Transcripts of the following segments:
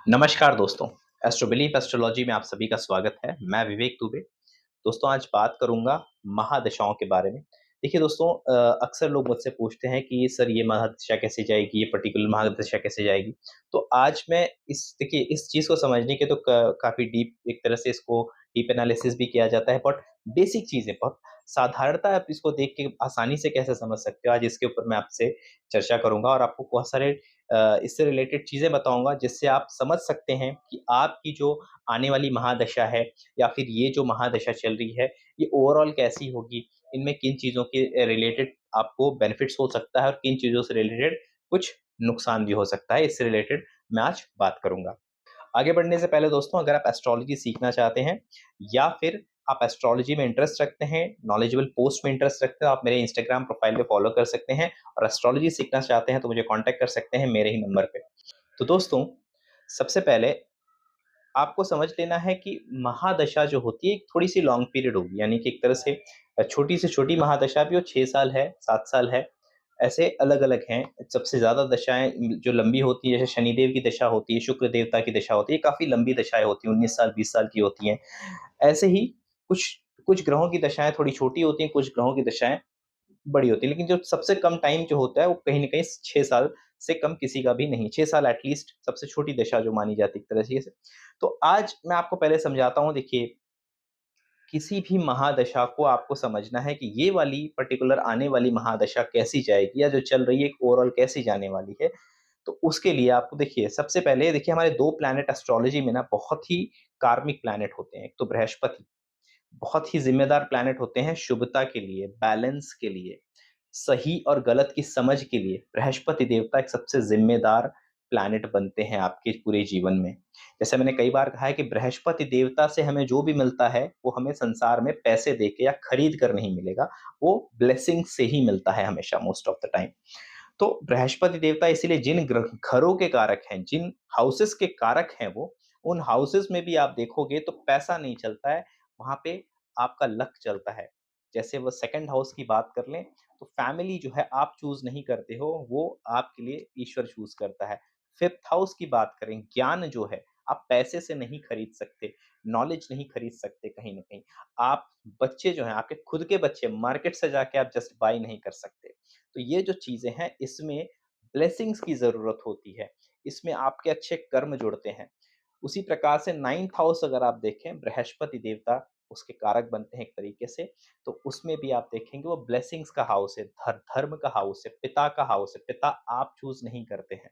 नमस्कार दोस्तों, एस्ट्रोबिलीफ एस्ट्रोलॉजी में आप सभी का स्वागत है। मैं विवेक दुबे। दोस्तों आज बात करूँगा महादशाओं के बारे में। देखिए दोस्तों अक्सर लोग मुझसे पूछते हैं कि सर ये महादशा कैसे जाएगी, ये पर्टिकुलर महादशा कैसे जाएगी? तो आज मैं देखिए इस चीज़ को समझने के तो क काफ़ी डीप एक तरह से इसको डीप एनालिसिस भी किया जाता है, बट बेसिक चीज़ें बहुत साधारणतः आप इसको देख के आसानी से कैसे समझ सकते हो, आज इसके ऊपर मैं आपसे चर्चा करूँगा और आपको बहुत सारे इससे रिलेटेड चीज़ें बताऊँगा जिससे आप समझ सकते हैं कि आपकी जो आने वाली महादशा है या फिर ये जो महादशा चल रही है, ये ओवरऑल कैसी होगी? इनमें किन चीज़ों के रिलेटेड आपको बेनिफिट्स हो सकता है और किन चीज़ों से रिलेटेड कुछ नुकसान भी हो सकता है, इससे रिलेटेड मैं आज बात करूँगा। आगे बढ़ने से पहले दोस्तों अगर आप एस्ट्रोलॉजी सीखना चाहते हैं या फिर आप एस्ट्रोलॉजी में इंटरेस्ट रखते हैं, नॉलेजेबल पोस्ट में इंटरेस्ट रखते हैं, आप मेरे इंस्टाग्राम प्रोफाइल पे फॉलो कर सकते हैं और एस्ट्रोलॉजी सीखना चाहते हैं तो मुझे कॉन्टैक्ट कर सकते हैं मेरे ही नंबर पे। तो दोस्तों, सबसे पहले आपको समझ लेना है कि महादशा जो होती है एक थोड़ी-सी लॉन्ग पीरियड होगी, यानी कि एक तरह से छोटी से छोटी महादशा भी वो 6 साल है, 7 साल है, ऐसे अलग-अलग हैं। सबसे ज़्यादा दशाएँ जो लंबी होती है, जैसे शनिदेव की दशा होती है, शुक्र देवता की दशा होती है, काफ़ी लंबी दशाएँ होती हैं, 19 साल, 20 साल की होती हैं। ऐसे ही कुछ कुछ ग्रहों की दशाएँ थोड़ी छोटी होती हैं, कुछ ग्रहों की दशाएँ बड़ी होती है, लेकिन जो सबसे कम टाइम जो होता है वो कहीं न कहीं 6 साल से कम किसी का भी नहीं, 6 साल एटलीस्ट सबसे छोटी दशा जो मानी जाती है एक तरह से। तो आज मैं आपको पहले समझाता हूँ, देखिए किसी भी महादशा को आपको समझना है कि ये वाली पर्टिकुलर आने वाली महादशा कैसी जाएगी या जो चल रही है ओवरऑल कैसी जाने वाली है। तो उसके लिए आपको देखिए सबसे पहले देखिए हमारे 2 प्लैनेट एस्ट्रोलॉजी में ना बहुत ही कार्मिक प्लैनेट होते हैं। एक तो बृहस्पति बहुत ही ज़िम्मेदार प्लैनेट होते हैं शुभता के लिए, बैलेंस के लिए, सही और गलत की समझ के लिए बृहस्पति देवता एक सबसे ज़िम्मेदार प्लैनेट बनते हैं आपके पूरे जीवन में। जैसे मैंने कई बार कहा है कि बृहस्पति देवता से हमें जो भी मिलता है, वो हमें संसार में पैसे देके या खरीद कर नहीं मिलेगा, वो ब्लेसिंग से ही मिलता है हमेशा मोस्ट ऑफ द टाइम। तो बृहस्पति देवता इसीलिए जिन घरों के कारक हैं, जिन हाउसेस के कारक हैं वो, उन हाउसेस में भी आप देखोगे तो पैसा नहीं चलता है, वहाँ पे आपका लक चलता है। जैसे वो सेकंड हाउस की बात कर लें, तो फैमिली जो है आप चूज़ नहीं करते हो, वो आपके लिए ईश्वर चूज़ करता है। फिफ्थ हाउस की बात करें, ज्ञान जो है, आप पैसे से नहीं खरीद सकते, नॉलेज नहीं खरीद सकते कहीं न कहीं। आप बच्चे जो हैं, आपके खुद के बच्चे मार्केट से जाके आप जस्ट बाय नहीं कर सकते। तो ये जो चीज़ें हैं इसमें ब्लेसिंग्स की ज़रूरत होती है। इसमें आपके अच्छे कर्म जुड़ते हैं। उसी प्रकार से 9th हाउस अगर आप देखें बृहस्पति देवता उसके कारक बनते हैं एक तरीके से, तो उसमें भी आप देखेंगे वो ब्लेसिंग्स का हाउस है, धर्म का हाउस है, पिता का हाउस है। पिता आप चूज़ नहीं करते हैं।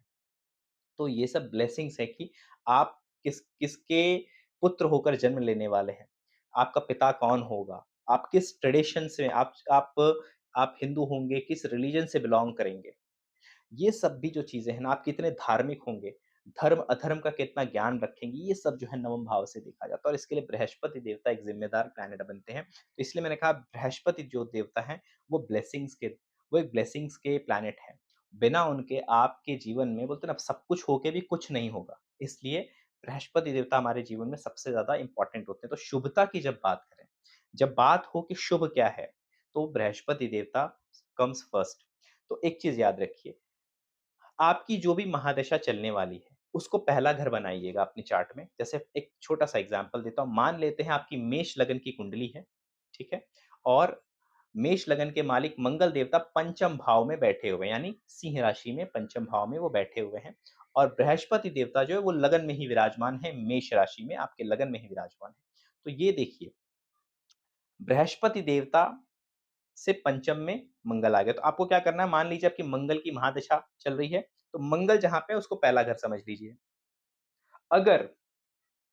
तो ये सब ब्लेसिंग्स है कि आप किसके पुत्र होकर जन्म लेने वाले हैं। आपका पिता कौन होगा? आप किस ट्रेडिशन से आप हिंदू होंगे, किस रिलिजन से बिलॉन्ग करेंगे। ये सब भी जो चीज़ें हैं ना, आप कितने धार्मिक होंगे, धर्म-अधर्म का कितना ज्ञान रखेंगे, ये सब जो है नवम भाव से देखा जाता है और इसके लिए बृहस्पति देवता एक ज़िम्मेदार प्लैनेट बनते हैं। तो इसलिए मैंने कहा बृहस्पति जो देवता हैं, वो वो एक ब्लेसिंग्स के प्लैनेट हैं। बिना उनके आपके जीवन में बोलते हैं ना सब कुछ होके भी कुछ नहीं होगा। इसलिए बृहस्पति देवता हमारे जीवन में सबसे ज़्यादा इम्पोर्टेंट होते हैं। तो शुभता की जब बात करें, जब बात हो कि शुभ क्या है, तो बृहस्पति देवता कम्स फर्स्ट। तो एक चीज़ याद रखिए, आपकी जो भी महादशा चलने वाली है, उसको पहला घर बनाइएगा अपने चार्ट में। जैसे एक छोटा-सा एग्ज़ाम्पल देता हूँ, मान लेते हैं आपकी मेष लगन की कुंडली है, ठीक है? और मेष लगन के मालिक मंगल देवता पंचम भाव में बैठे हुए हैं, यानी सिंह राशि में पंचम भाव में वो बैठे हुए हैं और बृहस्पति देवता जो है वो लगन में ही विराजमान है, मेष राशि में आपके लगन में ही विराजमान है। तो ये देखिए, बृहस्पति देवता से पंचम में मंगल आ गया। तो आपको क्या करना है, मान लीजिए आपकी मंगल की महादशा चल रही है, तो मंगल जहाँ पे है उसको पहला घर समझ लीजिए। अगर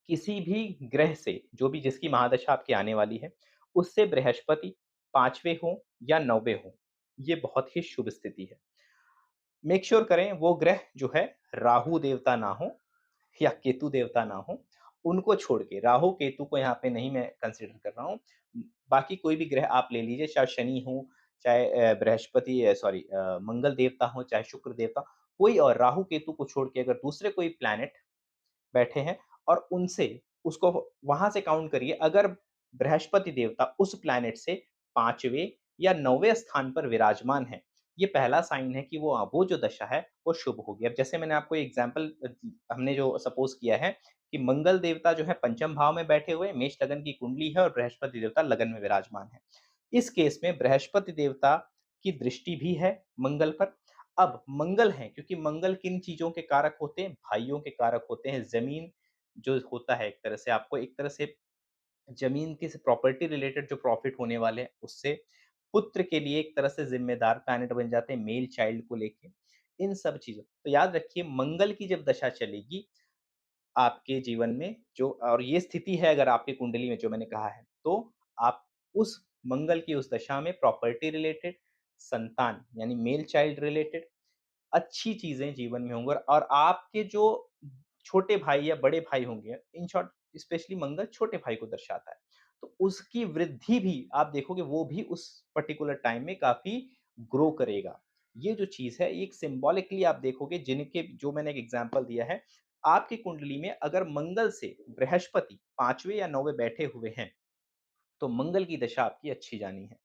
किसी भी ग्रह से जो भी जिसकी महादशा आपकी आने वाली है, उससे बृहस्पति 5वें हों या 9वें हों, ये बहुत ही शुभ स्थिति है। मेक श्योर करें वो ग्रह जो है राहु देवता ना हो या केतु देवता ना हो, उनको छोड़ के राहु, केतु को यहाँ पे नहीं मैं कंसीडर कर रहा हूँ। बाकी कोई भी ग्रह आप ले लीजिए, चाहे शनि हो, चाहे मंगल देवता हो, चाहे शुक्र देवता, कोई और राहु, केतु को छोड़ के अगर दूसरे कोई प्लैनेट बैठे हैं और उनसे उसको वहाँ से काउंट करिए, अगर बृहस्पति देवता उस प्लैनेट से 5वें या 9वें स्थान पर विराजमान हैं, ये पहला साइन है कि वो जो दशा है वो शुभ होगी। अब जैसे मैंने आपको एग्ज़ाम्पल हमने जो सपोज़ किया है कि मंगल देवता जो है पंचम भाव में बैठे हुए, मेष लगन की कुंडली है और बृहस्पति देवता लगन में विराजमान है। इस केस में बृहस्पति देवता की दृष्टि भी है मंगल पर। अब मंगल हैं, क्योंकि मंगल किन चीज़ों के कारक होते हैं? भाइयों के कारक होते हैं। ज़मीन जो होता है, एक तरह से आपको एक तरह से ज़मीन की प्रॉपर्टी रिलेटेड जो प्रॉफ़िट होने वाले हैं उससे, पुत्र के लिए एक तरह से ज़िम्मेदार प्लैनेट बन जाते हैं मेल चाइल्ड को लेके, इन सब चीज़ों तो याद रखिए मंगल की जब दशा चलेगी आपके जीवन में जो, और ये स्थिति है अगर आपकी कुंडली में जो मैंने कहा है, तो आप उस मंगल की उस दशा में प्रॉपर्टी रिलेटेड, संतान यानी मेल चाइल्ड रिलेटेड अच्छी चीज़ें जीवन में होंगी, और आपके जो छोटे भाई या बड़े भाई होंगे, इन शॉर्ट स्पेशली मंगल छोटे भाई को दर्शाता है। तो उसकी वृद्धि भी आप देखोगे, वो भी उस पर्टिकुलर टाइम में काफ़ी ग्रो करेगा। ये जो चीज़ है, एक सिम्बॉलिकली आप देखोगे, जिनके जो मैंने एक एग्ज़ाम्पल दिया है, आपकी कुंडली में अगर मंगल से बृहस्पति 5वें या 9वें बैठे हुए हैं, तो मंगल की दशा आपकी अच्छी जानी है।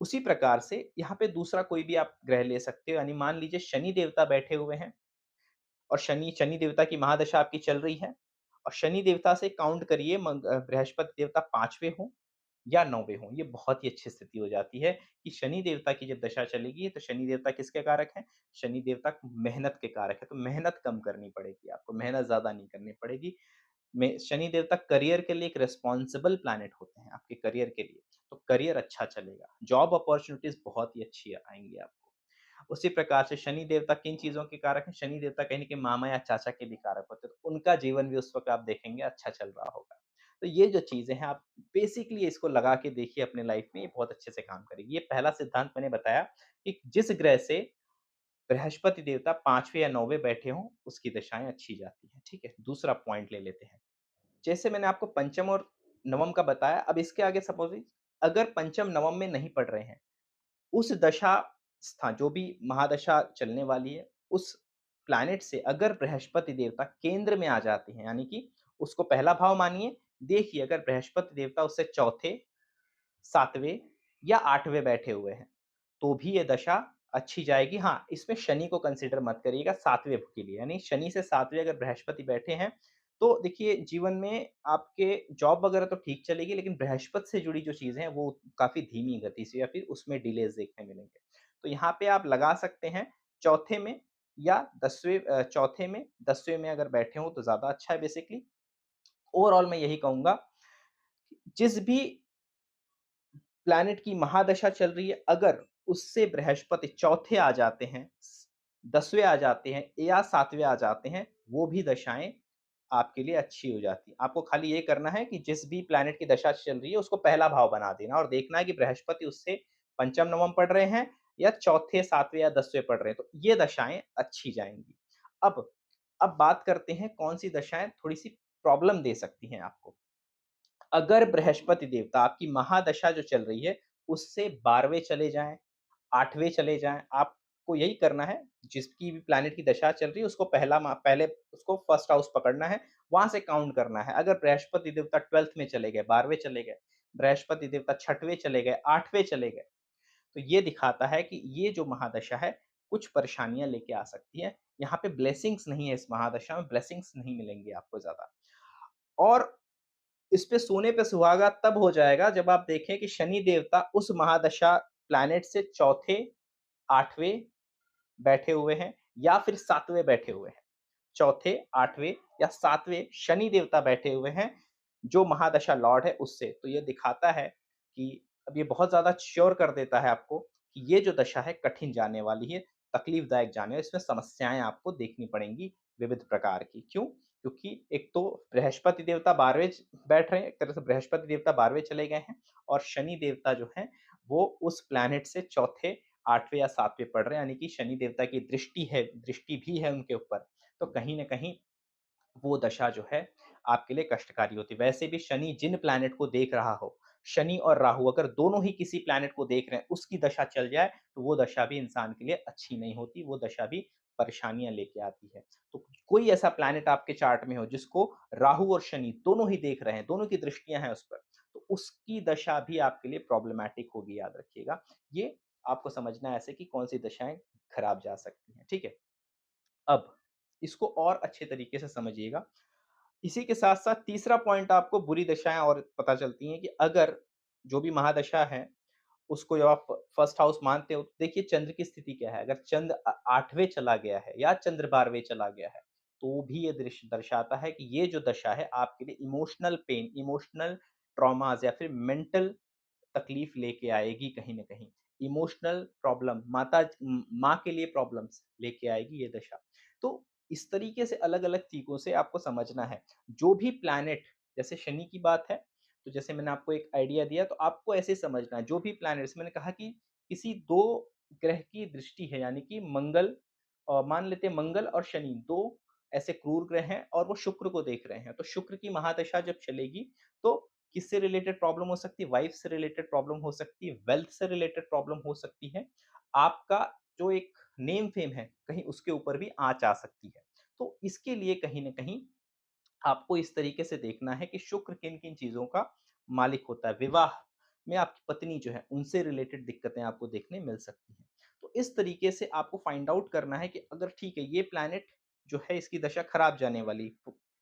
उसी प्रकार से यहाँ पे दूसरा कोई भी आप ग्रह ले सकते हो, यानी मान लीजिए शनि देवता बैठे हुए हैं और शनि शनि देवता की महादशा आपकी चल रही है, और शनि देवता से काउंट करिए बृहस्पति देवता 5वें हों या 9वें हों, ये बहुत ही अच्छी स्थिति हो जाती है कि शनि देवता की जब दशा चलेगी, तो शनि देवता किसके कारक हैं? शनि देवता मेहनत के कारक है, तो मेहनत कम करनी पड़ेगी आपको, मेहनत ज़्यादा नहीं करनी पड़ेगी। में शनि देवता करियर के लिए एक रिस्पॉन्सिबल प्लैनेट होते हैं आपके करियर के लिए, तो करियर अच्छा चलेगा, जॉब अपॉर्च्युनिटीज़ बहुत ही अच्छी आएँगी आपको। उसी प्रकार से शनि देवता किन चीज़ों के कारक हैं? शनि देवता कहीं न कहीं मामा या चाचा के भी कारक होते हैं, तो उनका जीवन भी उस वक़्त आप देखेंगे अच्छा चल रहा होगा। तो ये जो चीज़ें हैं, आप बेसिकली इसको लगा के देखिए अपने लाइफ़ में, ये बहुत अच्छे से काम करेगी। ये पहला सिद्धांत मैंने बताया कि जिस ग्रह से बृहस्पति देवता 5वें या 9वें बैठे हों, उसकी दशाएँ अच्छी जाती हैं, ठीक है? दूसरा पॉइंट ले लेते हैं। जैसे मैंने आपको पंचम और नवम का बताया, अब इसके आगे सपोज़िंग अगर पंचम नवम में नहीं पड़ रहे हैं, उस दशा जो भी महादशा चलने वाली है, उस प्लैनेट से अगर बृहस्पति देवता केंद्र में आ जाते हैं, यानी कि उसको पहला भाव मानिए, देखिए अगर बृहस्पति देवता उससे चौथे, 7वें या 8वें बैठे हुए हैं, तो भी ये दशा अच्छी जाएगी। हाँ, इसमें शनि को कंसिडर मत करिएगा 7वें के लिए, यानी शनि से 7वें अगर बृहस्पति बैठे हैं, तो देखिए जीवन में आपके जॉब वगैरह तो ठीक चलेगी, लेकिन बृहस्पति से जुड़ी जो चीज़ें हैं, वो काफ़ी धीमी गति से या फिर उसमें डिलेज़ देखने मिलेंगे। तो यहाँ पे आप लगा सकते हैं चौथे में या 10वें, चौथे में, 10वें में अगर बैठे हों तो ज़्यादा अच्छा है बेसिकली। ओवरऑल मैं यही कहूँगा, जिस भी प्लैनेट की महादशा चल रही है, अगर उससे बृहस्पति चौथे आ जाते हैं, 10वें आ जाते हैं या 7वें आ जाते हैं, वो भी दशाएँ आपके लिए अच्छी हो जाती हैं। आपको खाली ये करना है कि जिस भी प्लैनेट की दशा चल रही है, उसको पहला भाव बना देना और देखना है कि बृहस्पति उससे पंचम, नवम पढ़ रहे हैं या चौथे, 7वें या 10वें पढ़ रहे हैं, तो ये दशाएँ अच्छी जाएँगी। अब अब बात करते हैं कौन-सी दशाएँ थोड़ी-सी प्रॉब्लम दे सकती हैं आपको। अगर बृहस्पति देवता आपकी महादशा जो चल रही है, उससे 12वें चले जाएँ, 8वें चले जाएँ, आपको यही करना है, जिसकी भी प्लैनेट की दशा चल रही है, उसको पहले उसको फर्स्ट हाउस पकड़ना है, वहाँ से काउंट करना है। अगर बृहस्पति देवता 12th में चले गए, 12वें चले गए, बृहस्पति देवता 6वें चले गए, 8वें चले गए, तो ये दिखाता है कि ये जो महादशा है, कुछ परेशानियाँ लेके आ सकती है। यहाँ पे ब्लेसिंग्स नहीं है, इस महादशा में ब्लेसिंग्स नहीं मिलेंगी आपको ज़्यादा। और इस पे सोने पे सुहागा तब हो जाएगा जब आप देखें कि शनि देवता उस महादशा प्लैनेट से चौथे, 8वें बैठे हुए हैं या फिर 7वें बैठे हुए हैं। चौथे, 8वें या 7वें शनि देवता बैठे हुए हैं, जो महादशा लॉर्ड है उससे। तो ये दिखाता है कि अब ये बहुत ज़्यादा श्योर कर देता है आपको कि ये जो दशा है कठिन जाने वाली है, तकलीफ़दायक जाने वाली है, इसमें समस्याएँ आपको देखनी पड़ेंगी विविध प्रकार की। क्यों? क्योंकि एक तो बृहस्पति देवता 12वें बैठ रहे हैं, एक तरह से बृहस्पति देवता 12वें चले गए हैं और शनि देवता जो हैं, वो उस प्लैनेट से चौथे, 8वें या 7वें पढ़ रहे हैं, यानी कि शनि देवता की दृष्टि भी है उनके ऊपर। तो कहीं न कहीं वो दशा जो है आपके लिए कष्टकारी होती है। वैसे भी शनि जिन प्लैनेट को देख रहा हो, शनि और राहु अगर दोनों ही किसी प्लैनेट को देख रहे हैं, उसकी दशा चल जाए, तो वो दशा भी इंसान के लिए अच्छी नहीं होती, वो दशा भी परेशानियाँ लेके आती है। तो कोई ऐसा प्लैनेट आपके चार्ट में हो जिसको राहु और शनि दोनों ही देख रहे हैं, दोनों की दृष्टियाँ हैं उस पर, तो उसकी दशा भी आपके लिए प्रॉब्लमैटिक होगी, याद रखिएगा। ये आपको समझना है ऐसे कि कौन-सी दशाएँ खराब जा सकती हैं, ठीक है? अब इसको और अच्छे तरीके से समझिएगा। इसी के साथ-साथ तीसरा पॉइंट आपको बुरी दशाएँ और पता चलती हैं कि अगर जो भी महादशा है, उसको जब आप फर्स्ट हाउस मानते हो, तो देखिए चंद्र की स्थिति क्या है? अगर चंद्र 8वें चला गया है या चंद्र 12वें चला गया है, तो भी ये दर्शाता है कि ये जो दशा है आपके लिए इमोशनल पेन, इमोशनल ट्रॉमाज़ या फिर मेंटल तकलीफ लेके आएगी कहीं न कहीं। इमोशनल प्रॉब्लम माँ के लिए प्रॉब्लम्स लेके आएगी ये दशा। तो इस तरीके से अलग-अलग तरीकों से आपको समझना है। जो भी प्लैनेट जैसे शनि की बात है, तो जैसे मैंने आपको एक आइडिया दिया तो आपको ऐसे समझना है, जो भी प्लैनेट्स मैंने कहा कि किसी 2 ग्रह की दृष्टि है यानी कि मान लेते हैं मंगल और शनि 2 ऐसे क्रूर ग्रह हैं और वो शुक्र को देख रहे हैं। तो शुक्र की महादशा जब चलेगी तो किससे रिलेटेड प्रॉब्लम हो सकती है? वाइफ से रिलेटेड प्रॉब्लम हो सकती है, वेल्थ से रिलेटेड प्रॉब्लम हो सकती है। आपका जो एक नेम फेम है, कहीं उसके ऊपर भी आँच आ सकती है। तो इसके लिए कहीं न कहीं आपको इस तरीके से देखना है कि शुक्र किन-किन चीज़ों का मालिक होता है। विवाह में आपकी पत्नी जो है, उनसे रिलेटेड दिक्कतें आपको देखने मिल सकती हैं। तो इस तरीके से आपको फाइंड आउट करना है कि अगर ठीक है, ये प्लैनेट जो है इसकी दशा खराब जाने वाली,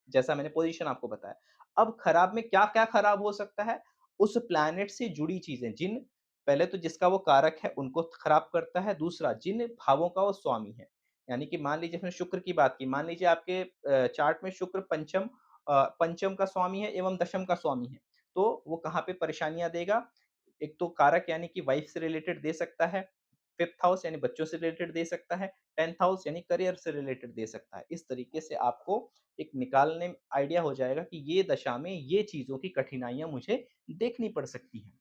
जैसा मैंने पोज़ीशन आपको बताया। अब खराब में क्या-क्या खराब हो सकता है? उस प्लैनेट से जुड़ी चीज़ें पहले तो जिसका वो कारक है उनको खराब करता है, दूसरा जिन भावों का वो स्वामी है। यानी कि मान लीजिए हमने शुक्र की बात की, मान लीजिए आपके चार्ट में शुक्र पंचम का स्वामी है एवं दशम का स्वामी है, तो वो कहाँ पे परेशानियाँ देगा? एक तो कारक यानी कि वाइफ से रिलेटेड दे सकता है, 5th हाउस यानी बच्चों से रिलेटेड दे सकता है, 10th हाउस यानी करियर से रिलेटेड दे सकता है। इस तरीके से आपको एक निकालने में आइडिया हो जाएगा कि ये दशा में ये चीज़ों की कठिनाइयाँ मुझे देखनी पड़ सकती हैं।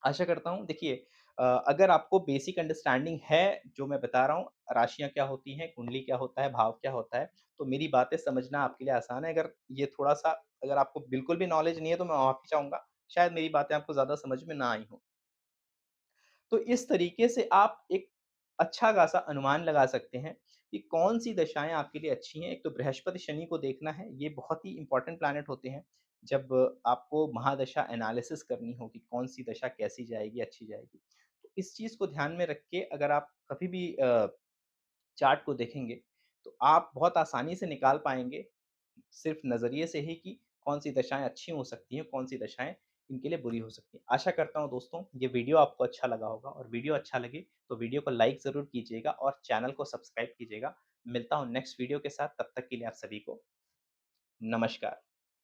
आशा करता हूँ देखिए अगर आपको बेसिक अंडरस्टैंडिंग है जो मैं बता रहा हूँ, राशियाँ क्या होती हैं, कुंडली क्या होता है, भाव क्या होता है, तो मेरी बातें समझना आपके लिए आसान है। अगर ये थोड़ा-सा अगर आपको बिल्कुल भी नॉलेज नहीं है तो मैं माफ़ी चाहूँगा, शायद मेरी बातें आपको ज़्यादा समझ में ना आई हों। तो इस तरीके से आप एक अच्छा-खासा अनुमान लगा सकते हैं कि कौन-सी दशाएँ आपके लिए अच्छी हैं। एक तो बृहस्पति, शनि को देखना है, ये बहुत ही इम्पोर्टेंट प्लैनेट होते हैं। जब आपको महादशा एनालिसिस करनी हो कि कौन-सी दशा कैसी जाएगी, अच्छी जाएगी। तो इस चीज़ को ध्यान में रख के अगर आप कभी भी चार्ट को देखेंगे, तो आप बहुत आसानी से निकाल पाएँगे सिर्फ़ नज़रिए से ही कि कौन-सी दशाएँ अच्छी हो सकती हैं, कौन-सी दशाएँ इनके लिए बुरी हो सकती हैं। आशा करता हूँ दोस्तों ये वीडियो आपको अच्छा लगा होगा और वीडियो अच्छा लगे तो वीडियो को लाइक ज़रूर कीजिएगा और चैनल को सब्सक्राइब कीजिएगा। मिलता हूँ नेक्स्ट वीडियो के साथ, तब तक के लिए आप सभी को नमस्कार।